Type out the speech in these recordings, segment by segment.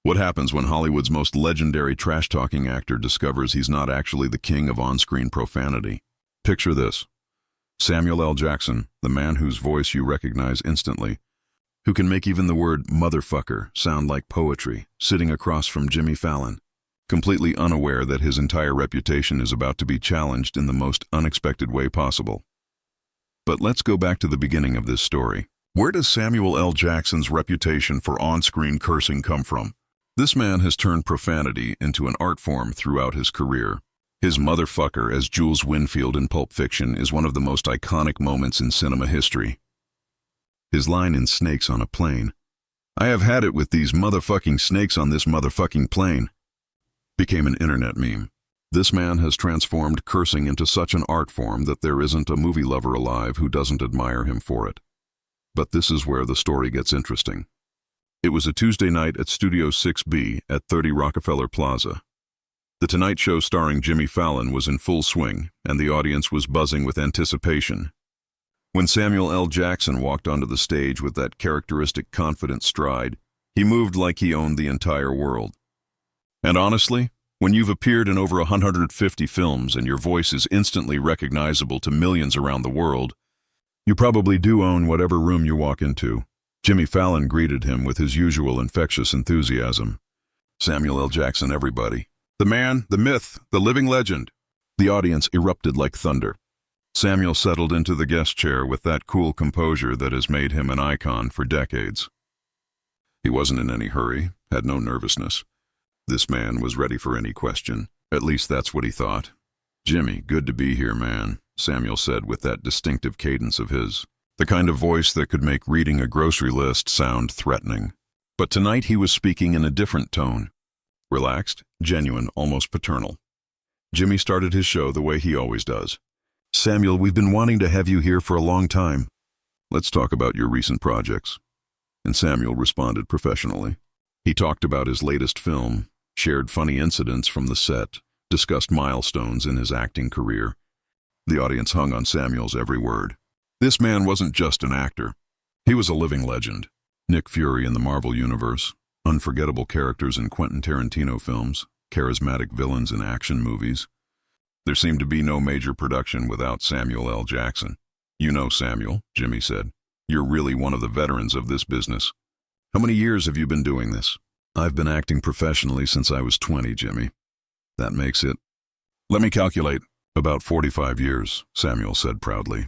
What happens when Hollywood's most legendary trash-talking actor discovers he's not actually the king of on-screen profanity? Picture this. Samuel L. Jackson, the man whose voice you recognize instantly, who can make even the word motherfucker sound like poetry, sitting across from Jimmy Fallon, completely unaware that his entire reputation is about to be challenged in the most unexpected way possible. But let's go back to the beginning of this story. Where does Samuel L. Jackson's reputation for on-screen cursing come from? This man has turned profanity into an art form throughout his career. His motherfucker as Jules Winfield in Pulp Fiction is one of the most iconic moments in cinema history. His line in Snakes on a Plane, "I have had it with these motherfucking snakes on this motherfucking plane," became an internet meme. This man has transformed cursing into such an art form that there isn't a movie lover alive who doesn't admire him for it. But this is where the story gets interesting. It was a Tuesday night at Studio 6B at 30 Rockefeller Plaza. The Tonight Show starring Jimmy Fallon was in full swing, and the audience was buzzing with anticipation. When Samuel L. Jackson walked onto the stage with that characteristic confident stride, he moved like he owned the entire world. And honestly, when you've appeared in over 150 films and your voice is instantly recognizable to millions around the world, you probably do own whatever room you walk into. Jimmy Fallon greeted him with his usual infectious enthusiasm. Samuel L. Jackson, everybody. The man, the myth, the living legend. The audience erupted like thunder. Samuel settled into the guest chair with that cool composure that has made him an icon for decades. He wasn't in any hurry, had no nervousness. This man was ready for any question. At least that's what he thought. "Jimmy, good to be here, man," Samuel said with that distinctive cadence of his. The kind of voice that could make reading a grocery list sound threatening. But tonight he was speaking in a different tone. Relaxed, genuine, almost paternal. Jimmy started his show the way he always does. "Samuel, we've been wanting to have you here for a long time. Let's talk about your recent projects." And Samuel responded professionally. He talked about his latest film, shared funny incidents from the set, discussed milestones in his acting career. The audience hung on Samuel's every word. This man wasn't just an actor. He was a living legend. Nick Fury in the Marvel Universe, unforgettable characters in Quentin Tarantino films, charismatic villains in action movies. There seemed to be no major production without Samuel L. Jackson. "You know, Samuel," Jimmy said, "you're really one of the veterans of this business. How many years have you been doing this?" "I've been acting professionally since I was 20, Jimmy. That makes it..." "Let me calculate. About 45 years, Samuel said proudly.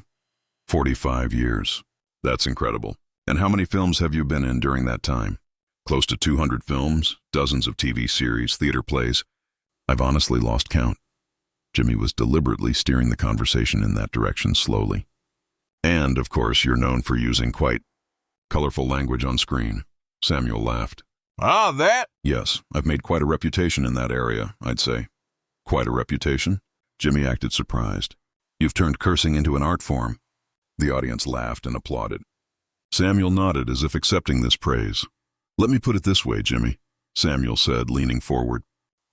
45 years. That's incredible. And how many films have you been in during that time?" "Close to 200 films, dozens of TV series, theater plays. I've honestly lost count." Jimmy was deliberately steering the conversation in that direction slowly. "And, of course, you're known for using quite colorful language on screen." Samuel laughed. "Ah, that?" "Yes, I've made quite a reputation in that area, I'd say." "Quite a reputation?" Jimmy acted surprised. "You've turned cursing into an art form." The audience laughed and applauded. Samuel nodded as if accepting this praise. "Let me put it this way, Jimmy," Samuel said, leaning forward.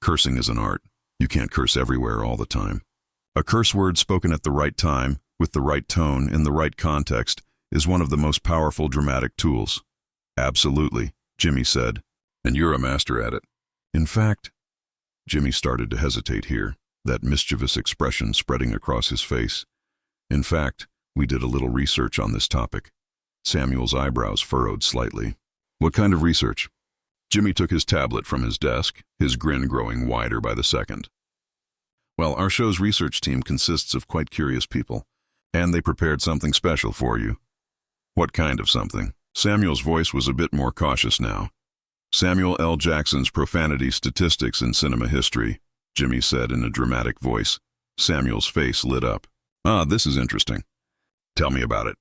"Cursing is an art. You can't curse everywhere all the time. A curse word spoken at the right time, with the right tone, in the right context, is one of the most powerful dramatic tools." "Absolutely," Jimmy said. "And you're a master at it." "In fact..." Jimmy started to hesitate here, that mischievous expression spreading across his face. "In fact, we did a little research on this topic." Samuel's eyebrows furrowed slightly. "What kind of research?" Jimmy took his tablet from his desk, his grin growing wider by the second. "Well, our show's research team consists of quite curious people, and they prepared something special for you." "What kind of something?" Samuel's voice was a bit more cautious now. "Samuel L. Jackson's profanity statistics in cinema history," Jimmy said in a dramatic voice. Samuel's face lit up. "Ah, this is interesting. Tell me about it."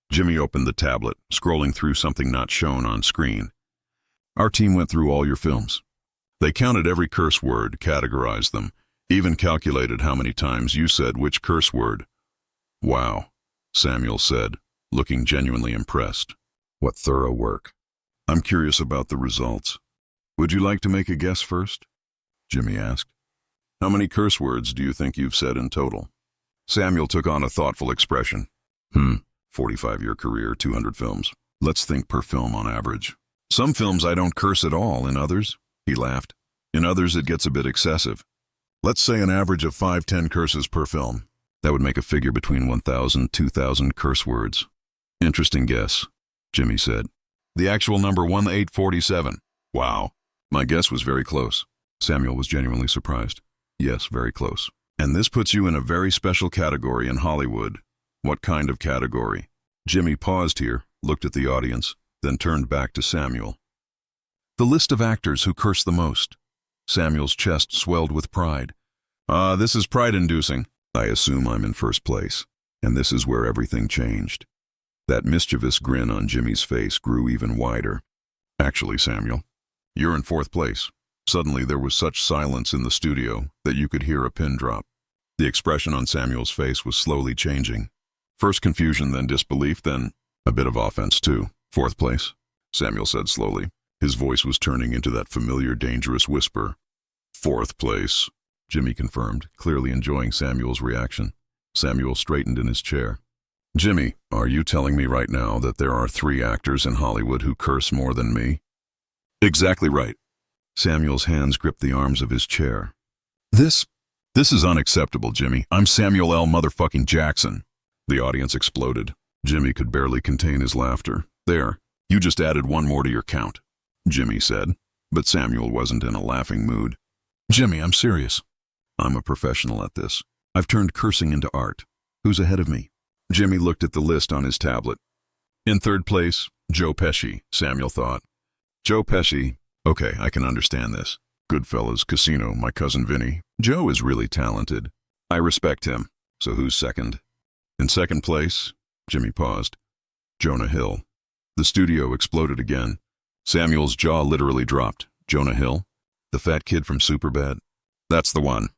Jimmy opened the tablet, scrolling through something not shown on screen. "Our team went through all your films. They counted every curse word, categorized them, even calculated how many times you said which curse word." "Wow," Samuel said, looking genuinely impressed. "What thorough work. I'm curious about the results. Would you like to make a guess first?" Jimmy asked. "How many curse words do you think you've said in total?" Samuel took on a thoughtful expression. 45-year career, 200 films. Let's think per film on average. Some films I don't curse at all, in others, he laughed. In others it gets a bit excessive. Let's say an average of 5-10 curses per film. That would make a figure between 1,000-2,000 curse words. Interesting guess, Jimmy said. The actual number 1847. Wow. My guess was very close. Samuel was genuinely surprised. Yes, very close. And this puts you in a very special category in Hollywood. What kind of category? Jimmy paused here, looked at the audience, then turned back to Samuel. The list of actors who curse the most. Samuel's chest swelled with pride. This is pride-inducing. I assume I'm in first place. And this is where everything changed. That mischievous grin on Jimmy's face grew even wider. Actually, Samuel, you're in fourth place. Suddenly there was such silence in the studio that you could hear a pin drop. The expression on Samuel's face was slowly changing. First confusion, then disbelief, then a bit of offense too. Fourth place, Samuel said slowly. His voice was turning into that familiar, dangerous whisper. Fourth place, Jimmy confirmed, clearly enjoying Samuel's reaction. Samuel straightened in his chair. Jimmy, are you telling me right now that there are 3 actors in Hollywood who curse more than me? Exactly right. Samuel's hands gripped the arms of his chair. This is unacceptable, Jimmy. I'm Samuel L. motherfucking Jackson. The audience exploded. Jimmy could barely contain his laughter. There, you just added 1 more to your count, Jimmy said. But Samuel wasn't in a laughing mood. Jimmy, I'm serious. I'm a professional at this. I've turned cursing into art. Who's ahead of me? Jimmy looked at the list on his tablet. In third place, Joe Pesci, Samuel thought. Joe Pesci. Okay, I can understand this. Goodfellas, Casino, My Cousin Vinny. Joe is really talented. I respect him. So who's second? In second place, Jimmy paused. Jonah Hill. The studio exploded again. Samuel's jaw literally dropped. Jonah Hill? The fat kid from Superbad? That's the one.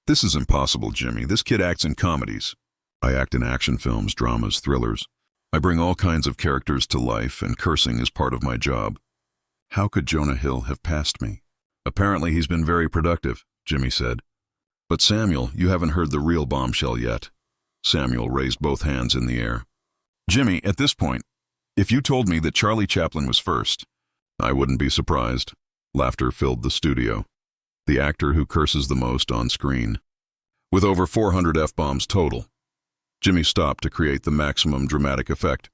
This is impossible, Jimmy. This kid acts in comedies. I act in action films, dramas, thrillers. I bring all kinds of characters to life, and cursing is part of my job. How could Jonah Hill have passed me? Apparently he's been very productive, Jimmy said. But Samuel, you haven't heard the real bombshell yet. Samuel raised both hands in the air. Jimmy, at this point, if you told me that Charlie Chaplin was first, I wouldn't be surprised. Laughter filled the studio. The actor who curses the most on screen. With over 400 F-bombs total. Jimmy stopped to create the maximum dramatic effect.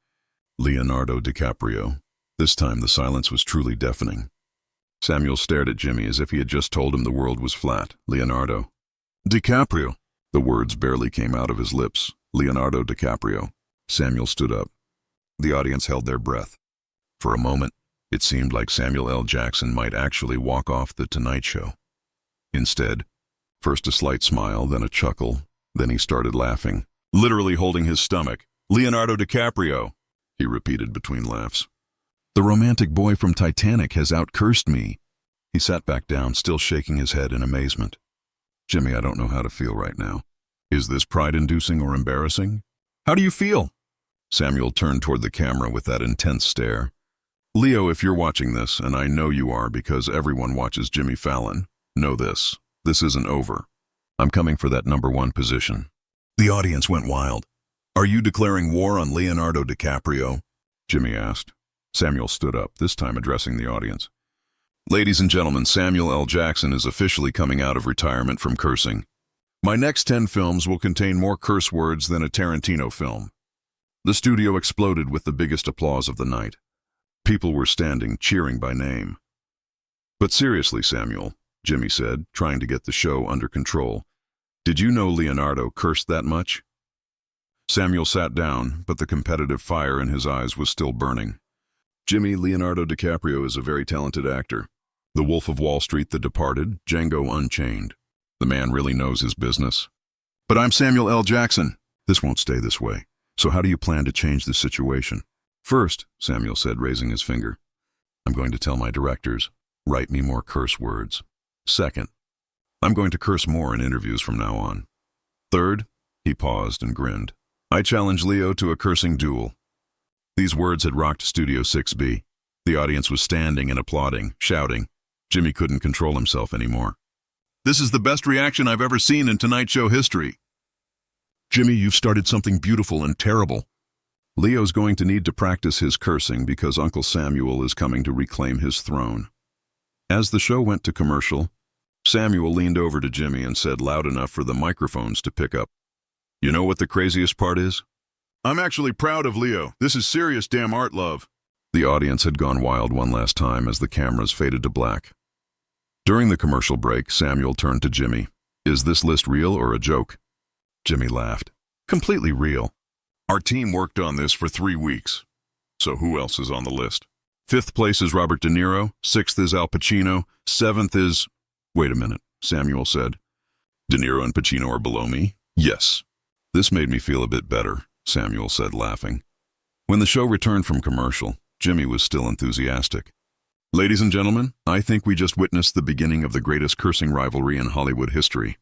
Leonardo DiCaprio. This time the silence was truly deafening. Samuel stared at Jimmy as if he had just told him the world was flat. Leonardo. DiCaprio. The words barely came out of his lips. Leonardo DiCaprio. Samuel stood up. The audience held their breath. For a moment, it seemed like Samuel L. Jackson might actually walk off The Tonight Show. Instead, first a slight smile, then a chuckle, then he started laughing, literally holding his stomach. Leonardo DiCaprio, he repeated between laughs. The romantic boy from Titanic has out-cursed me. He sat back down, still shaking his head in amazement. Jimmy, I don't know how to feel right now. Is this pride-inducing or embarrassing? How do you feel? Samuel turned toward the camera with that intense stare. Leo, if you're watching this, and I know you are because everyone watches Jimmy Fallon, know this. This isn't over. I'm coming for that number 1 position. The audience went wild. Are you declaring war on Leonardo DiCaprio? Jimmy asked. Samuel stood up, this time addressing the audience. Ladies and gentlemen, Samuel L. Jackson is officially coming out of retirement from cursing. My next 10 films will contain more curse words than a Tarantino film. The studio exploded with the biggest applause of the night. People were standing, cheering by name. But seriously, Samuel, Jimmy said, trying to get the show under control. Did you know Leonardo cursed that much? Samuel sat down, but the competitive fire in his eyes was still burning. Jimmy, Leonardo DiCaprio is a very talented actor. The Wolf of Wall Street, The Departed, Django Unchained. The man really knows his business. But I'm Samuel L. Jackson. This won't stay this way. So how do you plan to change the situation? First, Samuel said, raising his finger, I'm going to tell my directors, write me more curse words. Second, I'm going to curse more in interviews from now on. Third, he paused and grinned, I challenge Leo to a cursing duel. These words had rocked Studio 6B. The audience was standing and applauding, shouting. Jimmy couldn't control himself anymore. This is the best reaction I've ever seen in Tonight Show history. Jimmy, you've started something beautiful and terrible. Leo's going to need to practice his cursing because Uncle Samuel is coming to reclaim his throne. As the show went to commercial, Samuel leaned over to Jimmy and said loud enough for the microphones to pick up, "You know what the craziest part is? I'm actually proud of Leo. This is serious damn art, love." The audience had gone wild one last time as the cameras faded to black. During the commercial break, Samuel turned to Jimmy. "Is this list real or a joke?" Jimmy laughed. "Completely real. Our team worked on this for 3 weeks. So who else is on the list? 5th place is Robert De Niro, 6th is Al Pacino, 7th is—" "Wait a minute," Samuel said. "De Niro and Pacino are below me?" "Yes." "This made me feel a bit better," Samuel said, laughing. When the show returned from commercial, Jimmy was still enthusiastic. "Ladies and gentlemen, I think we just witnessed the beginning of the greatest cursing rivalry in Hollywood history."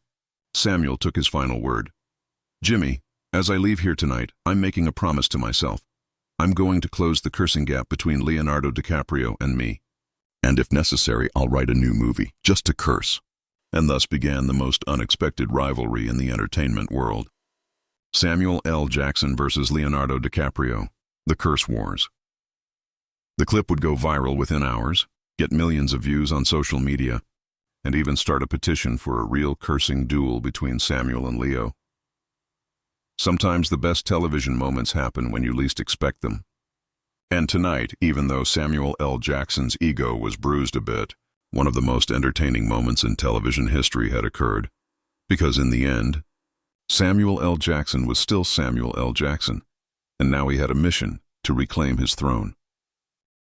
Samuel took his final word. "Jimmy, as I leave here tonight, I'm making a promise to myself. I'm going to close the cursing gap between Leonardo DiCaprio and me. And if necessary, I'll write a new movie, just to curse." And thus began the most unexpected rivalry in the entertainment world. Samuel L. Jackson versus Leonardo DiCaprio, the Curse Wars. The clip would go viral within hours, get millions of views on social media, and even start a petition for a real cursing duel between Samuel and Leo. Sometimes the best television moments happen when you least expect them. And tonight, even though Samuel L. Jackson's ego was bruised a bit, one of the most entertaining moments in television history had occurred. Because in the end, Samuel L. Jackson was still Samuel L. Jackson, and now he had a mission to reclaim his throne.